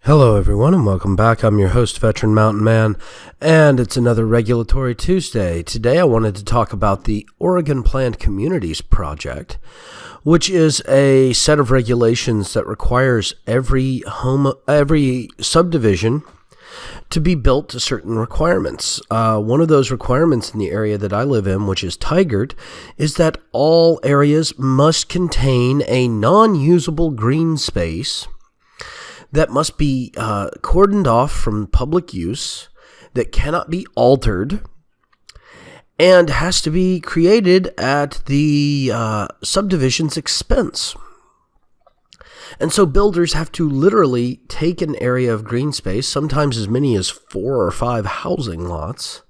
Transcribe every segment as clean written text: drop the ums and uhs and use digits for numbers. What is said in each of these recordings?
Hello everyone and welcome back. I'm your host, Veteran Mountain Man, and it's another Regulatory Tuesday. Today I wanted to talk about the Oregon Planned Communities Project, which is a set of regulations that requires every subdivision to be built to certain requirements. One of those requirements in the area that I live in, which is Tigard, is that all areas must contain a non-usable green space that must be cordoned off from public use, that cannot be altered, and has to be created at the subdivision's expense. And so builders have to literally take an area of green space, sometimes as many as 4 or 5 housing lots,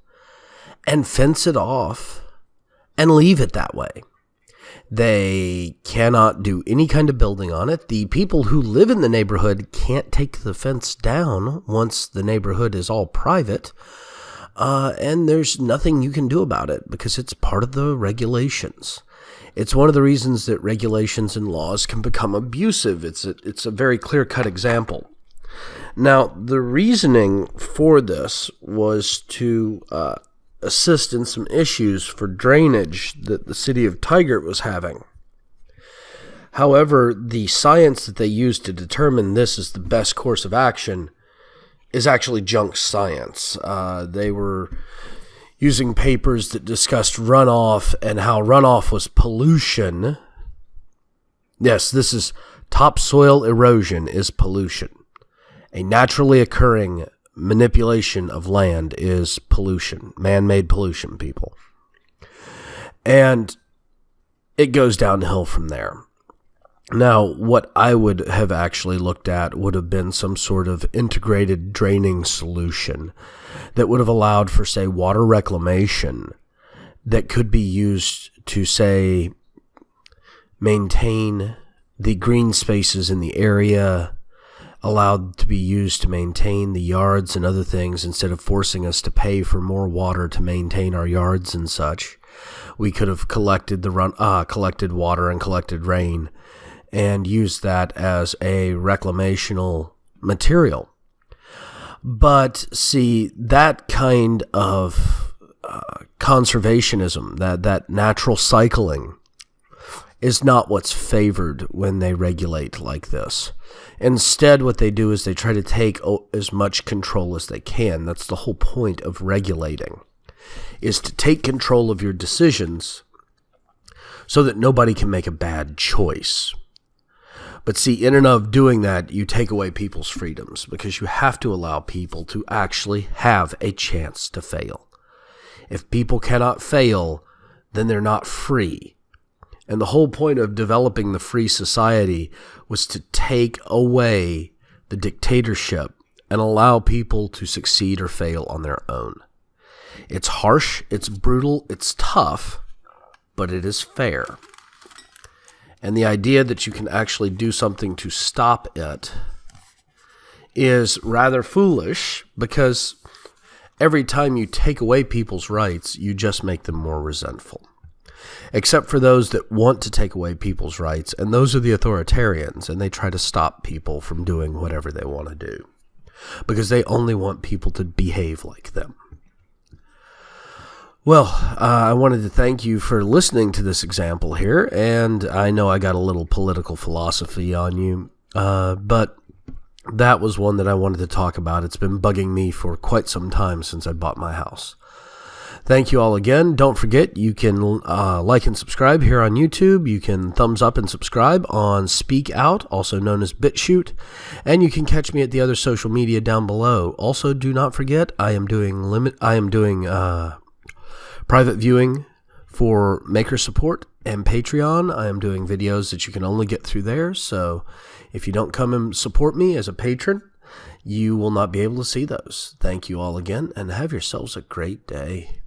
and fence it off and leave it that way. They cannot do any kind of building on it. The people who live in the neighborhood can't take the fence down once the neighborhood is all private. And there's nothing you can do about it because it's part of the regulations. It's one of the reasons that regulations and laws can become abusive. It's a very clear-cut example. Now, the reasoning for this was to assist in some issues for drainage that the city of Tigard was having. However, the science that they used to determine this is the best course of action is actually junk science. They were using papers that discussed runoff and how runoff was pollution. Yes, this is topsoil erosion is pollution. A naturally occurring manipulation of land is pollution, man-made pollution, people. And it goes downhill from there. Now, what I would have actually looked at would have been some sort of integrated draining solution that would have allowed for, say, water reclamation that could be used to, say, maintain the green spaces in the area, allowed to be used to maintain the yards and other things instead of forcing us to pay for more water to maintain our yards and such. We could have collected water and collected rain and used that as a reclamational material. But see, that kind of conservationism, that natural cycling, is not what's favored when they regulate like this. Instead, what they do is they try to take as much control as they can. That's the whole point of regulating, is to take control of your decisions so that nobody can make a bad choice. But see, in and of doing that, you take away people's freedoms because you have to allow people to actually have a chance to fail. If people cannot fail, then they're not free. And the whole point of developing the free society was to take away the dictatorship and allow people to succeed or fail on their own. It's harsh, it's brutal, it's tough, but it is fair. And the idea that you can actually do something to stop it is rather foolish because every time you take away people's rights, you just make them more resentful. Except for those that want to take away people's rights, and those are the authoritarians, and they try to stop people from doing whatever they want to do because they only want people to behave like them. Well, I wanted to thank you for listening to this example here, and I know I got a little political philosophy on you, but that was one that I wanted to talk about. It's been bugging me for quite some time since I bought my house. Thank you all again. Don't forget, you can like and subscribe here on YouTube. You can thumbs up and subscribe on Speak Out, also known as BitChute. And you can catch me at the other social media down below. Also, do not forget, I am doing private viewing for Maker Support and Patreon. I am doing videos that you can only get through there. So if you don't come and support me as a patron, you will not be able to see those. Thank you all again, and have yourselves a great day.